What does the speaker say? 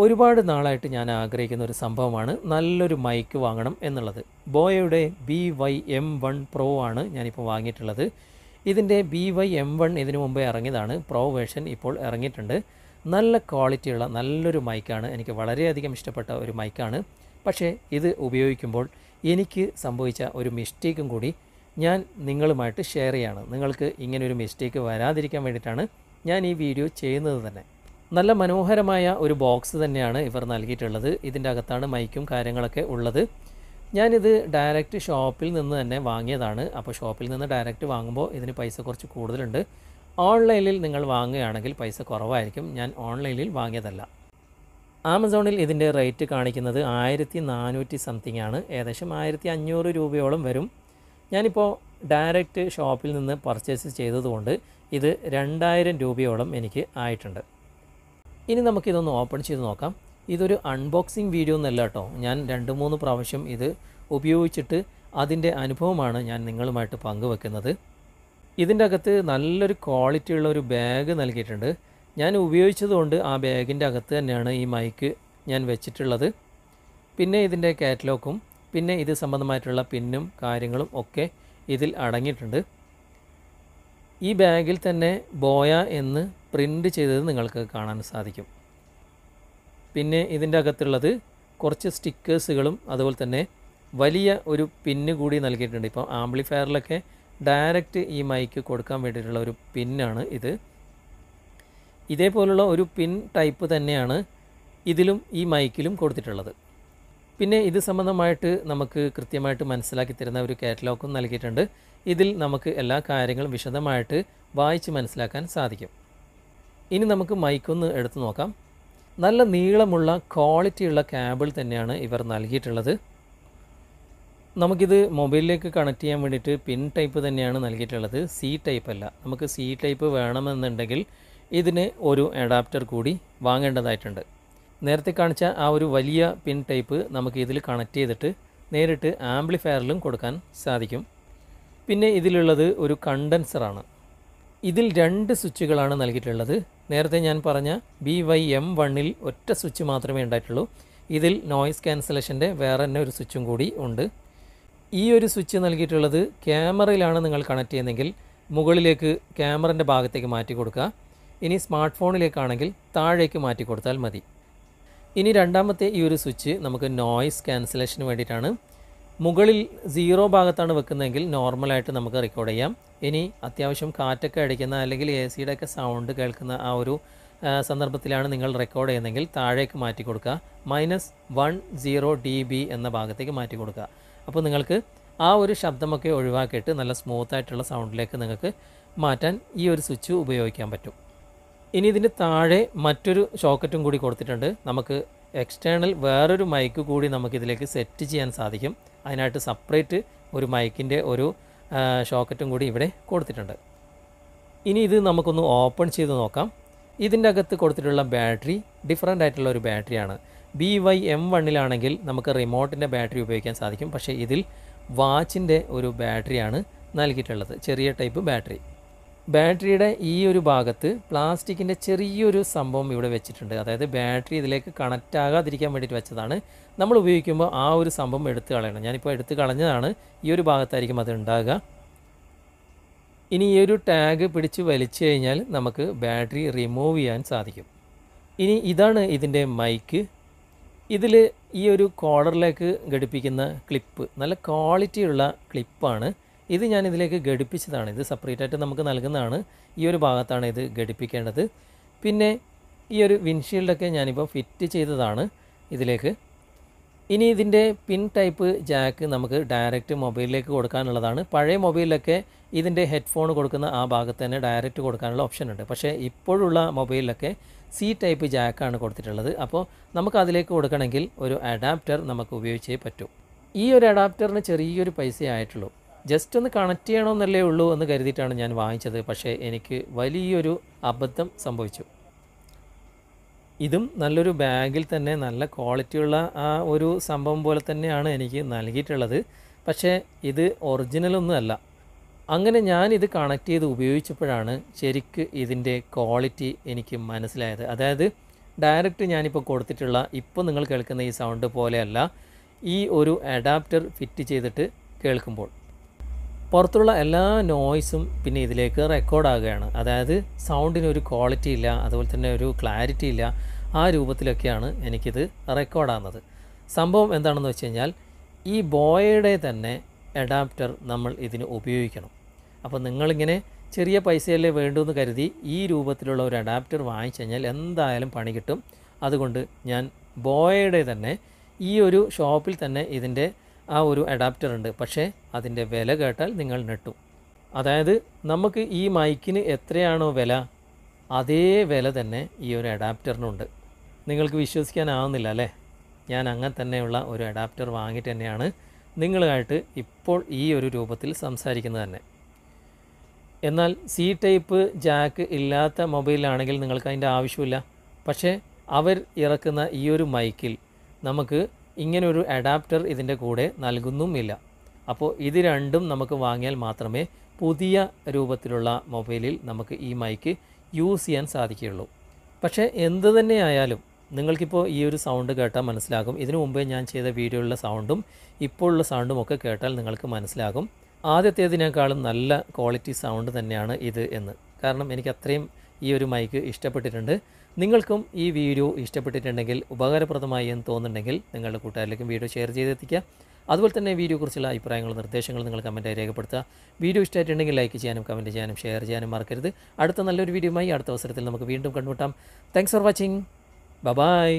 ഒരുപാട് നാളായിട്ട് ഞാൻ ആഗ്രഹിക്കുന്ന ഒരു സംഭവമാണ് നല്ലൊരു മൈക്ക് വാങ്ങണം എന്നുള്ളത്. ബോയയുടെ BY-M1 Pro ആണ് ഞാനിപ്പോൾ വാങ്ങിയിട്ടുള്ളത്. ഇതിൻ്റെ BY-M1 ഇതിനു മുമ്പേ ഇറങ്ങിയതാണ്. പ്രോ വേർഷൻ ഇപ്പോൾ ഇറങ്ങിയിട്ടുണ്ട്. നല്ല ക്വാളിറ്റിയുള്ള നല്ലൊരു മൈക്കാണ്. എനിക്ക് വളരെയധികം ഇഷ്ടപ്പെട്ട ഒരു മൈക്കാണ്. പക്ഷേ ഇത് ഉപയോഗിക്കുമ്പോൾ എനിക്ക് സംഭവിച്ച ഒരു മിസ്റ്റേക്കും കൂടി ഞാൻ നിങ്ങളുമായിട്ട് ഷെയർ ചെയ്യാണ്. നിങ്ങൾക്ക് ഇങ്ങനൊരു മിസ്റ്റേക്ക് വരാതിരിക്കാൻ വേണ്ടിയിട്ടാണ് ഞാൻ ഈ വീഡിയോ ചെയ്യുന്നത് തന്നെ. നല്ല മനോഹരമായ ഒരു ബോക്സ് തന്നെയാണ് ഇവർ നൽകിയിട്ടുള്ളത്. ഇതിൻ്റെ അകത്താണ് മൈക്കും കാര്യങ്ങളൊക്കെ ഉള്ളത്. ഞാനിത് ഡയറക്റ്റ് ഷോപ്പിൽ നിന്ന് തന്നെ വാങ്ങിയതാണ്. അപ്പോൾ ഷോപ്പിൽ നിന്ന് ഡയറക്റ്റ് വാങ്ങുമ്പോൾ ഇതിന് പൈസ കുറച്ച് കൂടുതലുണ്ട്. ഓൺലൈനിൽ നിങ്ങൾ വാങ്ങുകയാണെങ്കിൽ പൈസ കുറവായിരിക്കും. ഞാൻ ഓൺലൈനിൽ വാങ്ങിയതല്ല. ആമസോണിൽ ഇതിൻ്റെ റേറ്റ് കാണിക്കുന്നത് 1400 സംതിങ് ആണ്. ഏകദേശം 1500 രൂപയോളം വരും. ഞാനിപ്പോൾ ഡയറക്റ്റ് ഷോപ്പിൽ നിന്ന് പർച്ചേസ് ചെയ്തതുകൊണ്ട് ഇത് 2000 രൂപയോളം എനിക്ക് ആയിട്ടുണ്ട്. ഇനി നമുക്കിതൊന്ന് ഓപ്പൺ ചെയ്ത് നോക്കാം. ഇതൊരു അൺബോക്സിങ് വീഡിയോ ഒന്നല്ല കേട്ടോ. ഞാൻ 2-3 പ്രാവശ്യം ഇത് ഉപയോഗിച്ചിട്ട് അതിൻ്റെ അനുഭവമാണ് ഞാൻ നിങ്ങളുമായിട്ട് പങ്കുവെക്കുന്നത്. ഇതിൻ്റെ അകത്ത് നല്ലൊരു ക്വാളിറ്റിയുള്ള ഒരു ബാഗ് നൽകിയിട്ടുണ്ട്. ഞാൻ ഉപയോഗിച്ചതുകൊണ്ട് ആ ബാഗിൻ്റെ അകത്ത് തന്നെയാണ് ഈ മൈക്ക് ഞാൻ വെച്ചിട്ടുള്ളത്. പിന്നെ ഇതിൻ്റെ കാറ്റലോഗും പിന്നെ ഇത് സംബന്ധമായിട്ടുള്ള പിന്നും കാര്യങ്ങളും ഒക്കെ ഇതിൽ അടങ്ങിയിട്ടുണ്ട്. ഈ ബാഗിൽ തന്നെ ബോയ എന്ന് പ്രിൻ്റ് ചെയ്തത് നിങ്ങൾക്ക് കാണാൻ സാധിക്കും. പിന്നെ ഇതിൻ്റെ അകത്തുള്ളത് കുറച്ച് സ്റ്റിക്കേഴ്സുകളും അതുപോലെ തന്നെ വലിയ ഒരു പിന്ന് കൂടി നൽകിയിട്ടുണ്ട്. ഇപ്പോൾ ആംപ്ലിഫയറിലൊക്കെ ഡയറക്റ്റ് ഈ മൈക്ക് കൊടുക്കാൻ വേണ്ടിയിട്ടുള്ള ഒരു പിന്നാണ് ഇത്. ഇതേപോലുള്ള ഒരു പിൻ ടൈപ്പ് തന്നെയാണ് ഇതിലും ഈ മൈക്കിലും കൊടുത്തിട്ടുള്ളത്. പിന്നെ ഇത് സംബന്ധമായിട്ട് നമുക്ക് കൃത്യമായിട്ട് മനസ്സിലാക്കി തരുന്ന ഒരു കാറ്റലോഗും നൽകിയിട്ടുണ്ട്. ഇതിൽ നമുക്ക് എല്ലാ കാര്യങ്ങളും വിശദമായിട്ട് വായിച്ച് മനസ്സിലാക്കാൻ സാധിക്കും. ഇനി നമുക്ക് മൈക്കൊന്ന് എടുത്തു നോക്കാം. നല്ല നീളമുള്ള ക്വാളിറ്റിയുള്ള കേബിൾ തന്നെയാണ് ഇവർ നൽകിയിട്ടുള്ളത്. നമുക്കിത് മൊബൈലിലേക്ക് കണക്ട് ചെയ്യാൻ വേണ്ടിയിട്ട് പിൻ ടൈപ്പ് തന്നെയാണ് നൽകിയിട്ടുള്ളത്. C ടൈപ്പ് അല്ല. നമുക്ക് C ടൈപ്പ് വേണമെന്നുണ്ടെങ്കിൽ ഇതിന് ഒരു അഡാപ്റ്റർ കൂടി വാങ്ങേണ്ടതായിട്ടുണ്ട്. നേരത്തെ കാണിച്ച ആ ഒരു വലിയ പിൻ ടൈപ്പ് നമുക്ക് ഇതിൽ കണക്ട് ചെയ്തിട്ട് നേരിട്ട് ആംപ്ലിഫയറിലും കൊടുക്കാൻ സാധിക്കും. പിന്നെ ഇതിലുള്ളത് ഒരു കണ്ടൻസറാണ്. ഇതിൽ 2 സ്വിച്ചുകളാണ് നൽകിയിട്ടുള്ളത്. നേരത്തെ ഞാൻ പറഞ്ഞ BY-M1ൽ ഒറ്റ സ്വിച്ച് മാത്രമേ ഉണ്ടായിട്ടുള്ളൂ. ഇതിൽ നോയ്സ് ക്യാൻസലേഷൻ്റെ വേറെ തന്നെ ഒരു സ്വിച്ചും കൂടി ഉണ്ട്. ഈ ഒരു സ്വിച്ച് നൽകിയിട്ടുള്ളത് ക്യാമറയിലാണ് നിങ്ങൾ കണക്ട് ചെയ്യുന്നതെങ്കിൽ മുകളിലേക്ക് ക്യാമറൻ്റെ ഭാഗത്തേക്ക് മാറ്റി കൊടുക്കുക. ഇനി സ്മാർട്ട് ഫോണിലേക്കാണെങ്കിൽ താഴേക്ക് മാറ്റി കൊടുത്താൽ മതി. ഇനി രണ്ടാമത്തെ ഈ ഒരു സ്വിച്ച് നമുക്ക് നോയ്സ് ക്യാൻസലേഷന് വേണ്ടിയിട്ടാണ്. മുകളിൽ 0 ഭാഗത്താണ് വെക്കുന്നതെങ്കിൽ നോർമലായിട്ട് നമുക്ക് റെക്കോർഡ് ചെയ്യാം. ഇനി അത്യാവശ്യം കാറ്റൊക്കെ അടിക്കുന്ന അല്ലെങ്കിൽ AC-യുടെ ഒക്കെ സൗണ്ട് കേൾക്കുന്ന ആ ഒരു സന്ദർഭത്തിലാണ് നിങ്ങൾ റെക്കോർഡ് ചെയ്യുന്നതെങ്കിൽ താഴേക്ക് മാറ്റി കൊടുക്കുക. -10 dB എന്ന ഭാഗത്തേക്ക് മാറ്റി കൊടുക്കുക. അപ്പോൾ നിങ്ങൾക്ക് ആ ഒരു ശബ്ദമൊക്കെ ഒഴിവാക്കിയിട്ട് നല്ല സ്മൂത്തായിട്ടുള്ള സൗണ്ടിലേക്ക് നിങ്ങൾക്ക് മാറ്റാൻ ഈ ഒരു സ്വിച്ച് ഉപയോഗിക്കാൻ പറ്റും. ഇനി ഇതിന് താഴെ മറ്റൊരു ഷോക്കറ്റും കൂടി കൊടുത്തിട്ടുണ്ട്. നമുക്ക് എക്സ്റ്റേണൽ വേറൊരു മൈക്ക് കൂടി നമുക്കിതിലേക്ക് സെറ്റ് ചെയ്യാൻ സാധിക്കും. അതിനായിട്ട് സെപ്പറേറ്റ് ഒരു മൈക്കിൻ്റെ ഒരു ഷോക്കറ്റും കൂടി ഇവിടെ കൊടുത്തിട്ടുണ്ട്. ഇനി ഇത് നമുക്കൊന്ന് ഓപ്പൺ ചെയ്ത് നോക്കാം. ഇതിൻ്റെ അകത്ത് കൊടുത്തിട്ടുള്ള ബാറ്ററി ഡിഫറൻ്റ് ആയിട്ടുള്ള ഒരു ബാറ്ററിയാണ്. BY-M1ലാണെങ്കിൽ നമുക്ക് റിമോട്ടിൻ്റെ ബാറ്ററി ഉപയോഗിക്കാൻ സാധിക്കും. പക്ഷേ ഇതിൽ വാച്ചിൻ്റെ ഒരു ബാറ്ററിയാണ് നൽകിയിട്ടുള്ളത്. ചെറിയ ടൈപ്പ് ബാറ്ററി. ബാറ്ററിയുടെ ഈ ഒരു ഭാഗത്ത് പ്ലാസ്റ്റിക്കിൻ്റെ ചെറിയൊരു സംഭവം ഇവിടെ വെച്ചിട്ടുണ്ട്. അതായത് ബാറ്ററി ഇതിലേക്ക് കണക്റ്റ് ആകാതിരിക്കാൻ വേണ്ടിയിട്ട് വെച്ചതാണ്. നമ്മൾ ഉപയോഗിക്കുമ്പോൾ ആ ഒരു സംഭവം എടുത്ത് കളയണം. ഞാനിപ്പോൾ എടുത്ത് കളഞ്ഞതാണ്. ഈ ഒരു ഭാഗത്തായിരിക്കും അത് ഉണ്ടാകുക. ഇനി ഈ ഒരു ടാഗ് പിടിച്ച് വലിച്ചു കഴിഞ്ഞാൽ നമുക്ക് ബാറ്ററി റിമൂവ് ചെയ്യാൻ സാധിക്കും. ഇനി ഇതാണ് ഇതിൻ്റെ മൈക്ക്. ഇതിൽ ഈ ഒരു കോളറിലേക്ക് ഘടിപ്പിക്കുന്ന ക്ലിപ്പ് നല്ല ക്വാളിറ്റിയുള്ള ക്ലിപ്പാണ്. ഇത് ഞാൻ ഇതിലേക്ക് ഘടിപ്പിച്ചതാണ്. ഇത് സെപ്പറേറ്റ് ആയിട്ട് നമുക്ക് നൽകുന്നതാണ്. ഈ ഒരു ഭാഗത്താണ് ഇത് ഘടിപ്പിക്കേണ്ടത്. പിന്നെ ഈ ഒരു വിൻഷീൽഡൊക്കെ ഞാനിപ്പോൾ ഫിറ്റ് ചെയ്തതാണ് ഇതിലേക്ക്. ഇനി ഇതിൻ്റെ പിൻ ടൈപ്പ് ജാക്ക് നമുക്ക് ഡയറക്റ്റ് മൊബൈലിലേക്ക് കൊടുക്കാനുള്ളതാണ്. പഴയ മൊബൈലിലൊക്കെ ഇതിൻ്റെ ഹെഡ്ഫോൺ കൊടുക്കുന്ന ആ ഭാഗത്ത് തന്നെ ഡയറക്റ്റ് കൊടുക്കാനുള്ള ഓപ്ഷൻ ഉണ്ട്. പക്ഷേ ഇപ്പോഴുള്ള മൊബൈലിലൊക്കെ C ടൈപ്പ് ജാക്കാണ് കൊടുത്തിട്ടുള്ളത്. അപ്പോൾ നമുക്ക് അതിലേക്ക് കൊടുക്കണമെങ്കിൽ ഒരു അഡാപ്റ്റർ നമുക്ക് ഉപയോഗിച്ചേ പറ്റൂ. ഈ ഒരു അഡാപ്റ്ററിന് ചെറിയൊരു പൈസ ആയിട്ടുള്ളൂ. ജസ്റ്റ് ഒന്ന് കണക്ട് ചെയ്യണമെന്നല്ലേ ഉള്ളൂ എന്ന് കരുതിയിട്ടാണ് ഞാൻ വാങ്ങിച്ചത്. പക്ഷേ എനിക്ക് വലിയൊരു അബദ്ധം സംഭവിച്ചു. ഇതും നല്ലൊരു ബാഗിൽ തന്നെ നല്ല ക്വാളിറ്റിയുള്ള ആ ഒരു സംഭവം പോലെ തന്നെയാണ് എനിക്ക് നൽകിയിട്ടുള്ളത്. പക്ഷേ ഇത് ഒറിജിനലൊന്നും അല്ല. അങ്ങനെ ഞാനിത് കണക്ട് ചെയ്ത് ഉപയോഗിച്ചപ്പോഴാണ് ശരിക്ക് ഇതിൻ്റെ ക്വാളിറ്റി എനിക്ക് മനസ്സിലായത്. അതായത് ഡയറക്റ്റ് ഞാനിപ്പോൾ കൊടുത്തിട്ടുള്ള ഇപ്പോൾ നിങ്ങൾ കേൾക്കുന്ന ഈ സൗണ്ട് പോലെയല്ല ഈ ഒരു അഡാപ്റ്റർ ഫിറ്റ് ചെയ്തിട്ട് കേൾക്കുമ്പോൾ. പുറത്തുള്ള എല്ലാ നോയ്സും പിന്നെ ഇതിലേക്ക് റെക്കോർഡാകുകയാണ്. അതായത് സൗണ്ടിനൊരു ക്വാളിറ്റി ഇല്ല, അതുപോലെ തന്നെ ഒരു ക്ലാരിറ്റി ഇല്ല. ആ രൂപത്തിലൊക്കെയാണ് എനിക്കിത് റെക്കോർഡാകുന്നത്. സംഭവം എന്താണെന്ന് വെച്ച് കഴിഞ്ഞാൽ ഈ ബോയയുടെ തന്നെ അഡാപ്റ്റർ നമ്മൾ ഇതിന് ഉപയോഗിക്കണം. അപ്പോൾ നിങ്ങളിങ്ങനെ ചെറിയ പൈസയല്ലേ വേണ്ടുമെന്ന് കരുതി ഈ രൂപത്തിലുള്ള ഒരു അഡാപ്റ്റർ വാങ്ങിച്ചു കഴിഞ്ഞാൽ എന്തായാലും പണി കിട്ടും. അതുകൊണ്ട് ഞാൻ ബോയയുടെ തന്നെ ഈ ഒരു ഷോപ്പിൽ തന്നെ ഇതിൻ്റെ ആ ഒരു അഡാപ്റ്റർ ഉണ്ട്. പക്ഷേ അതിൻ്റെ വില കേട്ടാൽ നിങ്ങൾ നെട്ടും. അതായത് നമുക്ക് ഈ മൈക്കിന് എത്രയാണോ വില അതേ വില തന്നെ ഈ ഒരു അഡാപ്റ്ററിനുണ്ട്. നിങ്ങൾക്ക് വിശ്വസിക്കാനാവുന്നില്ല അല്ലേ? ഞാൻ അങ്ങനെ തന്നെയുള്ള ഒരു അഡാപ്റ്റർ വാങ്ങിയിട്ട് തന്നെയാണ് നിങ്ങളുമായിട്ട് ഇപ്പോൾ ഈ ഒരു രൂപത്തിൽ സംസാരിക്കുന്നത് തന്നെ. എന്നാൽ സി ടൈപ്പ് ജാക്ക് ഇല്ലാത്ത മൊബൈലാണെങ്കിൽ നിങ്ങൾക്ക് അതിൻ്റെ ആവശ്യമില്ല. പക്ഷേ അവർ ഇറക്കുന്ന ഈ ഒരു മൈക്കിൽ നമുക്ക് ഇങ്ങനൊരു അഡാപ്റ്റർ ഇതിൻ്റെ കൂടെ നൽകുന്നുമില്ല. അപ്പോൾ ഇത് രണ്ടും നമുക്ക് വാങ്ങിയാൽ മാത്രമേ പുതിയ രൂപത്തിലുള്ള മൊബൈലിൽ നമുക്ക് ഈ മൈക്ക് യൂസ് ചെയ്യാൻ സാധിക്കുകയുള്ളൂ. പക്ഷേ എന്ത് തന്നെയായാലും നിങ്ങൾക്കിപ്പോൾ ഈ ഒരു സൗണ്ട് കേട്ടാൽ മനസ്സിലാകും. ഇതിനു മുമ്പേ ഞാൻ ചെയ്ത വീഡിയോയിലുള്ള സൗണ്ടും ഇപ്പോഴുള്ള സൗണ്ടും ഒക്കെ കേട്ടാൽ നിങ്ങൾക്ക് മനസ്സിലാകും ആദ്യത്തേതിനേക്കാളും നല്ല ക്വാളിറ്റി സൗണ്ട് തന്നെയാണ് ഇത് എന്ന്. കാരണം എനിക്ക് അത്രയും ഈ ഒരു മൈക്ക് ഇഷ്ടപ്പെട്ടിട്ടുണ്ട്. നിങ്ങൾക്കും ഈ വീഡിയോ ഇഷ്ടപ്പെട്ടിട്ടുണ്ടെങ്കിൽ, ഉപകാരപ്രദമായി എന്ന് തോന്നുന്നുണ്ടെങ്കിൽ നിങ്ങളുടെ കൂട്ടുകാരിലേക്കും വീഡിയോ ഷെയർ ചെയ്തെത്തിക്കുക. അതുപോലെ തന്നെ വീഡിയോയെക്കുറിച്ചുള്ള അഭിപ്രായങ്ങളും നിർദ്ദേശങ്ങളും നിങ്ങൾ കമൻറ്റായി രേഖപ്പെടുത്തുക. വീഡിയോ ഇഷ്ടമായിട്ടുണ്ടെങ്കിൽ ലൈക്ക് ചെയ്യാനും കമൻറ്റ് ചെയ്യാനും ഷെയർ ചെയ്യാനും മറക്കരുത്. അടുത്ത നല്ലൊരു വീഡിയോയുമായി അടുത്ത അവസരത്തിൽ നമുക്ക് വീണ്ടും കണ്ടുമുട്ടാം. Thanks for watching. ബൈ.